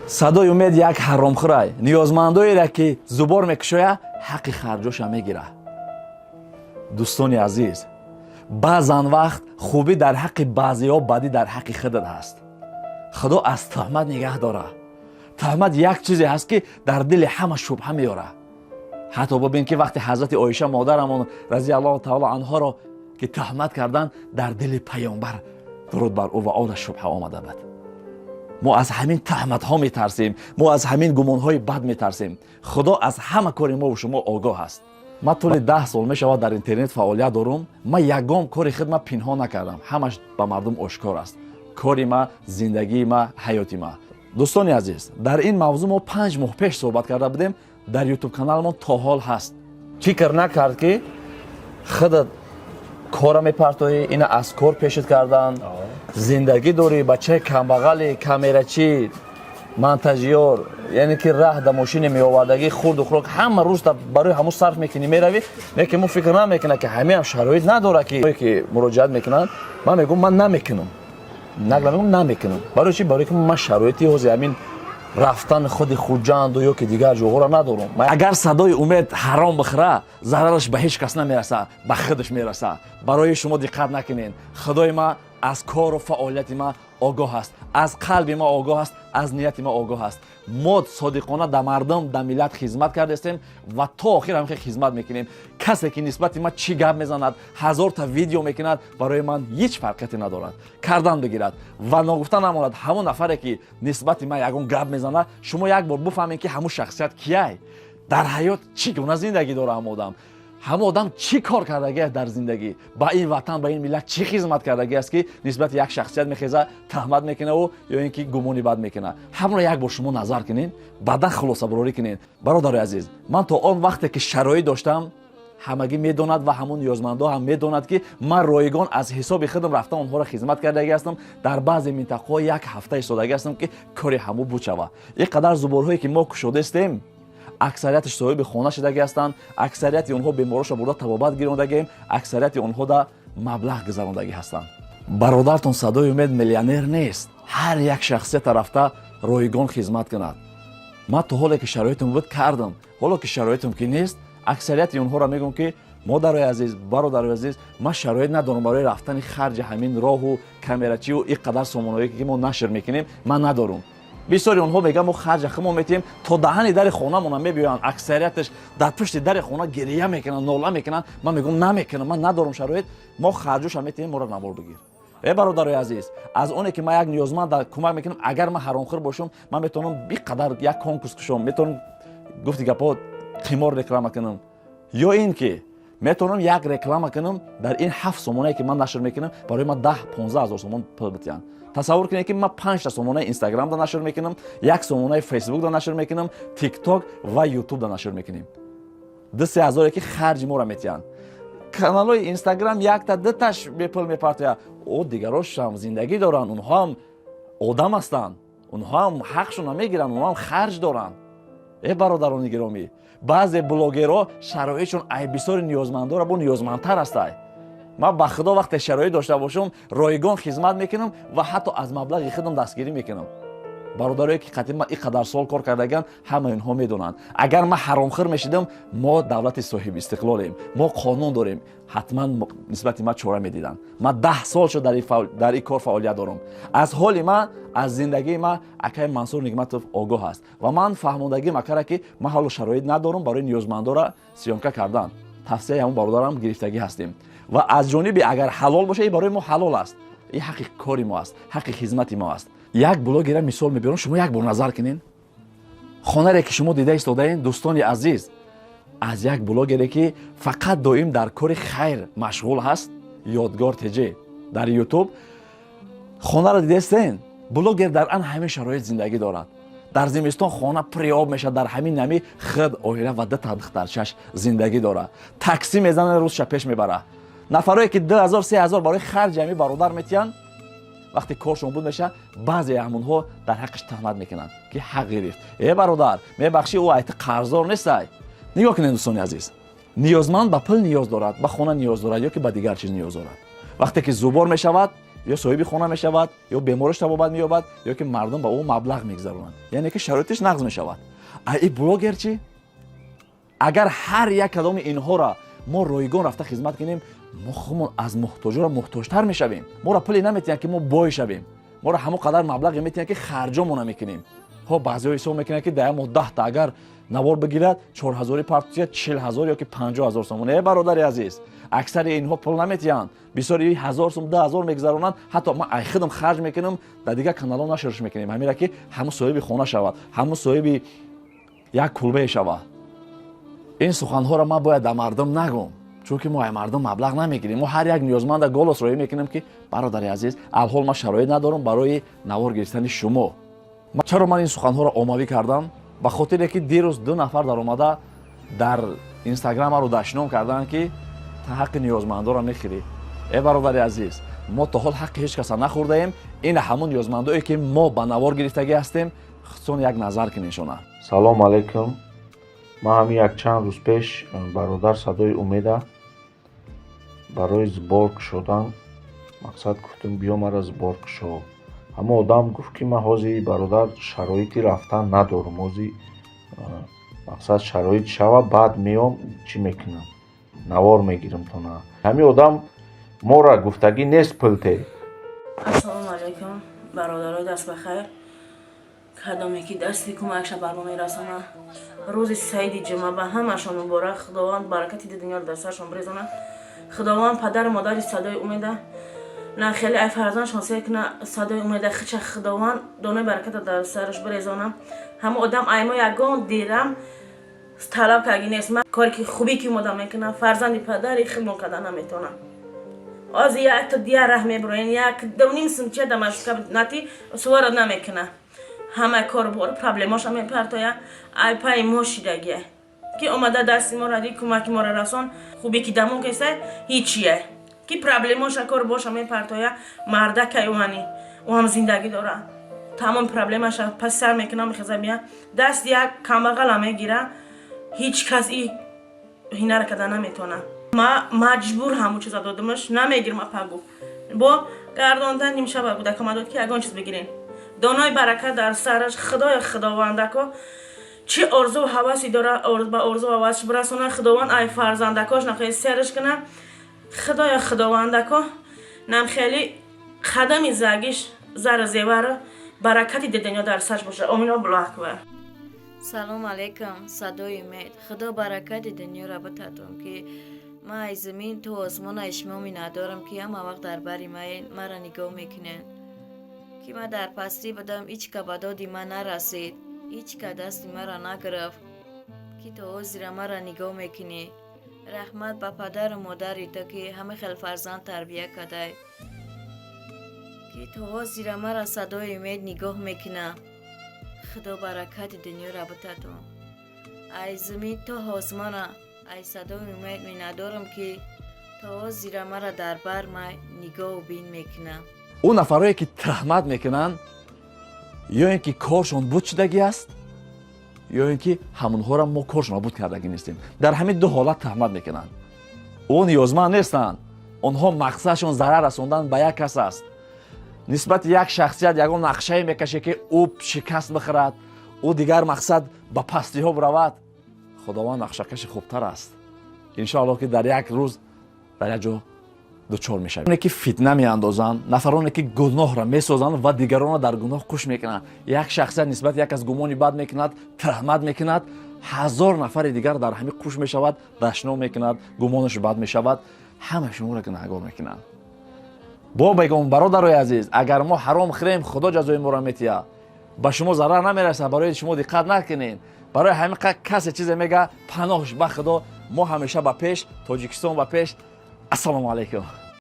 садои умед як ҳаромхӯрай ниёзмандоеро ки зубор мекушоя ҳаққи харҷоша мегира. дӯстони азиз, баъзан вақт хубӣ дар ҳаққи баъзеҳо бадӣ дар ҳаққи худат ҳаст. худо аз тӯҳмат нигаҳ дора. тӯҳмат як чизе ҳаст ки дар дили ҳама шубҳа меёра. ҳатто бубин ки вақти ҳазрати оиша модарамон разиаллоҳу таъоло анҳоро ки тӯҳмат карданд дар дили паёмбар дуруд бар ӯ ва одаш шубҳа омада буд. мо аз ҳамин тӯҳматҳо метарсем, мо аз ҳамин гумонҳои бад метарсем. худо аз ҳама кори мову шумо огоҳ аст. ман тӯли 10 сол мешавад дар интернет фаъолият дорам. ман ягон кори худ ман пинҳон накардам. ҳамаш ба мардум ошкор аст. кори ма, зиндагии ма, ҳаёти ма. дӯстони азиз, дар ин мавзӯъ мо 5 моҳ пеш суҳбат карда будем. дар ютуб каналмон то ҳол ҳаст. фикр накард ки худат кора мепартоӣ, ина аз кор пешит кардан, зиндагӣ дорӣ, бачаи камбағали, камерачӣ, монтажёр, яъне ки раҳ да мошини меовардагӣ, хурду хӯрок ҳама рӯз барои ҳамун сарф мекунӣ, меравӣ, лекин мо фикр намекунам ки ҳамеам шароит надора ки муроҷиат мекунанд. ман мегӯям ман намекунам. нагла мегӯям намекунам. Барои чӣ? Барои ки ман шароити ҳозир ҳамин рафтан худи хуҷанду ё ки дигар ҷоғоро надорам. Агар садои умед ҳаром бихӯра, зарараш ба ҳеҷ кас намераса, ба худаш мераса. Барои шумо диққат накунед. Худои ма аз кору фаъолияти ма огоҳ аст, аз қалби ма огоҳ аст, аз нияти ма огоҳ аст. мо содиқона да мардум, да миллат хизмат кардастем ва то охир ҳам хизмат мекунем. касе ки нисбати ма чӣ гап мезанад, ҳазорта видео мекунад, барои ман ҳеҷ фарқияте надорад. Кардан бигирад ва ногуфта намонад. ҳамон нафаре ки нисбати ма ягон гап мезанад, шумо як бор буфаҳмед ки ҳамун шахсият кияй? дар ҳаёт чӣ гуна зиндагӣ дора ҳамон одам? ҳама одам чӣ кор кардагиаст дар зиндагӣ? ба ин ватан, ба ин миллат чӣ хизмат кардагиаст ки нисбати як шахсият мехеза, таҳмат мекунаву ё ин ки гумони бад мекунад? ҳамаро як бор шумо назар кунед, баъдан хулосабарорӣ кунед. бародари азиз, ман то он вақте ки шароит доштам, ҳамагӣ медонад ва ҳамон ниёзмандо ҳам медонад ки ман роигон аз ҳисоби худам рафта онҳоро хизмат кардагӣ ҳастам. дар баъзе минтақаҳо як ҳафта истодагӣ ҳастам ки кори ҳамон бучава. ин қадар зуборҳое ки мо кушодастем, аксарияташ соҳиби хона шудагӣ ҳастанд, аксарияти онҳо бемориша бурда табобат гирёндагием, аксарияти онҳо да маблағ гузарондагӣ ҳастанд. бародаратон садои умед миллионер нест. ҳар як шахсият рафта роигон хизмат кунад. ман то ҳоле ки шароитам буд кардам. ҳоло ки шароитам ки нест, аксарияти онҳоро мегӯям ки модарои азиз, бародарои азиз, ман шароит надорам барои рафтани харҷи ҳамин роҳу камерачиву ин қадар сомонаҳое ки мо нашр мекунем, ман надорам. бисёри онҳо мегӯянд мо харҷа худмон метиҳем, то даҳани дари хонамона мебиёянд. аксарияташ дар пушти дари хона гирия мекунанд, нола мекунанд. ман мегӯям намекунам, ман надорам шароит, мо харҷоша метиҳем, моро набор бигир. бародарои азиз, аз оне ки ман як ниёзманд кӯмак мекунам, агар ман ҳаромхӯр бошам, ман метавонам биқадар як конкурс кушам, метавонам гуфти гапҳо қимор реклама кунам, ё ин ки метавонам як реклама кунам дар ин 7 сомонае ки ман нашр мекунам, барои ман 10-15 ҳазор сомон пул битиҳанд. тасаввур кунед ки ман 5 та сомонаи инстаграмда нашр мекунам, 1 сомонаи фейсбукда нашр мекунам, тикток ва ютубда нашр мекунем. 2-3 ҳазоре ки харҷи моро метиҳанд. каналҳои инстаграм якта дуташ бепул мепартояд. о дигарошам зиндагӣ доранд, онҳо ҳам одам ҳастанд, онҳо ҳам ҳақшона мегиранд, онҳо ҳам харҷ доранд. бародарони гиромӣ, баъзе блогерҳо шароитшон ай бисёри ниёзмандора бо ниёзмандтар ҳастай. ман ба худо вақте шароит дошта бошам, роигон хизмат мекунам ва ҳатто аз маблағи худам дастгирӣ мекунам. бародарое ки қадим ин қадар сол кор кардаган, ҳама инҳо медонанд. агар ман ҳаромхӯр мешидам, мо давлати соҳиби истиқлолем, мо қонун дорем, ҳатман нисбати ман чора медиданд. ман 10 сол шуд дар ин кор фаъолият дорам. аз ҳоли ман, аз зиндагии ман акаи Мансур Нигматов огоҳ аст ва ман фаҳмондагӣ макара ки ман ҳоло шароит надорам барои ниёзмандора сиёмка кардан. тавсияи ҳамон бародарам гирифтагӣ ҳастем ва аз ҷониби агар ҳалол боша, ин барои мо ҳалол аст. ин ҳаққи кори мо аст, ҳаққи хизмати мо аст. як блогера мисол мебарам, шумо як бор назар кунед. хонаре ки шумо дида истодаед, дӯстони азиз, аз як блогере ки фақат доим дар кори хайр машғул ҳаст, ёдгор теҷе дар ютуб, хонаро дидаистен. блогер дар ан ҳамин шароит зиндагӣ дорад. дар зимистон хона пури об мешавад, дар ҳамин нами худ оила ва 2 духтарчаш зиндагӣ дорад. такси мезанад, рӯзша пеш мебарад. нафарое ки 2000-3000 барои харҷи ҳамин бародар метиҳанд, вақти коршон буд меша, баъзе ҳамонҳо дар ҳаққиш таҳмат мекунанд ки ҳақ гирифт. бародар, мебахшӣ, ӯ айти қарздор нестай. нигоҳ кунед дӯстони азиз, ниёзманд ба пул ниёз дорад, ба хона ниёз дорад ё ки ба дигар чиз ниёз дорад. вақте ки зубор мешавад, یا صاحب خانه میشود یا بیمارش طبابت مییابد یا که مردم به او مبلغ میگذرونند، یعنی که شرایطش نقض میشود. این بلاگر چی؟ اگر هر یک کدام اینها را ما رایگان رفته خدمت کنیم، ما خودمون از محتاجا محتاجتر میشویم. ما را پولی نمیتونیم که ما بای شویم، ما را همون قدر مبلغ میتونیم که خرجمون نمیکنیم. ها بعضی حساب میکنن که در ماه 10 تا اگر نوار بگیرد 4000 پارتیا 40000 یا که 50000 سوم. ای برادر عزیز، اکثر اینها پول نمیتونن، بسیاری 1000 سوم 10000 میگذرونن. حتی ما ای خودم خرج میکنم در دیگه کانالا نشرش میکنیم، همین که همون صاحب خانه شود، همون صاحب یک کلبه شود. این سخنها را ما باید در مردم نگم، چون که ما ای مردم مبلغ نمیگیریم. ما هر یک نیازمند گالس رای میکنیم که برادر عزیز الحال ما شرایط ندارم برای نوار گرفتن شما. چرا من این سخنها را عمومی کردم؟ به خاطر که دیروز 2 نفر در اومده در اینستاگرام رو دشنام کردن که تا حق نیازمندا را میخوری. ای برادر عزیز، ما تا حال حق هیچ کس نخورده ایم. این همون نیازمندایی که ما به نوار گرفتگی هستیم، خصوصا یک نظر کنیشونه. سلام علیکم. ما هم یک چند روز پیش برادر صدای امیده برای زبورگ شدن مقصد گفتم بیا مرا زبورگ شو. همه آدم گفت که من حاضی برادر شرایطی رفتن ندارم، حاضی مقصد شرایط شوه بعد میام چی میکنم نوار میگیرم تو نه. همه آدم ما را گفتگی نیست پلته. السلام علیکم برادرای دست بخیر. کدامی که دستی کمکش برنامه رسانه روز سعید جمعه به همشان مبارک. خداوند برکتی دنیا در سرشان بریزانه. خداوند پدر مادر صدای امیده نه خیلی ای فرزندشان سه کنه صدای امیده خچ خداوند دونه برکت در سرش بریزانه. همه آدم ایما یگان دیرم طلب کردی نیست. من کاری که خوبی که مدام میکنه فرزندی پدری خدمت کردن نمیتونه. از یک تا دیگه رحمه براین یک دونیم سنچه دمش کب نتی سوار نمیکنه. همه کار بار پرابلماش هم پرتایا ای پای ماشیدگیه که اومده دستی ما را دی کمک ما را رسون. خوبی که دمون کیسه هیچیه که پرابلماش کار باش هم پرتایا مرده که اومانی و هم زندگی داره تمام پرابلماش پس سر میکنه میخزه بیا دست یک کمبغل هم میگیره. هیچ کسی هینا را کردن نمیتونه. ما مجبور همون چیزا دادمش نمیگیرم پگو با گرداندن نیم شب بوده که ما داد که اگان چیز بگیرین دانای برکت در سرش. خدای خداونده که چی آرزو و هوسی داره به آرزو و هوسش برسونه. خداوند ای فرزندکاش نخیلی سرش کنه. خدای خداونده که نم خیلی خدمی زگیش زر زیور برکتی دنیا در سرش باشه. آمین و بلا اکبر. سلام علیکم صدای امید. خدا برکت دنیا را بتاتم که ما از زمین تو آسمان اشمامی ندارم که همه وقت در بری مرا نگاه میکنن که ما در پستی بدم هیچ که بدادی من نرسید، هیچ که دستی مرا نگرفت که تو زیر مرا نگاه میکنی. رحمت به پدر و مادری تو که همه خیل فرزند تربیه کده که تو زیر مرا صدای امید نگاه میکنه. خدا برکت دنیا را بتاتم. ای زمین تو آسمان ای صدای امید می ندارم که تو زیر مرا در بر نگاه و بین میکنه. اون نفرایی که تهمت میکنن یا اینکه کارشون بود شدگی است یا اینکه همونها را ما کارشون را بود کردگی نیستیم. در همین دو حالت تهمت میکنن. اون نیازمند نیستن، اونها مقصدشون ضرر رسوندن به یک کس است. نسبت یک شخصیت یگان نقشه میکشه که او شکست بخورد، او دیگر مقصد به پستی ها برود. خداوند نقشه کش خوبتر است. انشاءالله که در یک روز در یک جا دوچار میشویم. اونی که فتنه میاندازن، نفرانی که گناه را میسازن و دیگران را در گناه کش میکنند. یک شخصیت نسبت یک از گمانی بد میکند، تهمت میکند، 1000 نفر دیگر در همین کش میشود، دشنام میکند، گمانش بد میشود، همه شما را گناهگار میکنند. با بگم برادرای عزیز، اگر ما حرام خوریم خدا جزای ما را میتیه. به شما ضرر نمیرسه، برای شما دقت نکنین. برای همین کسی چیز میگه پناهش به خدا. ما همیشه به پیش، تاجیکستان به پیش. السلام علیکم.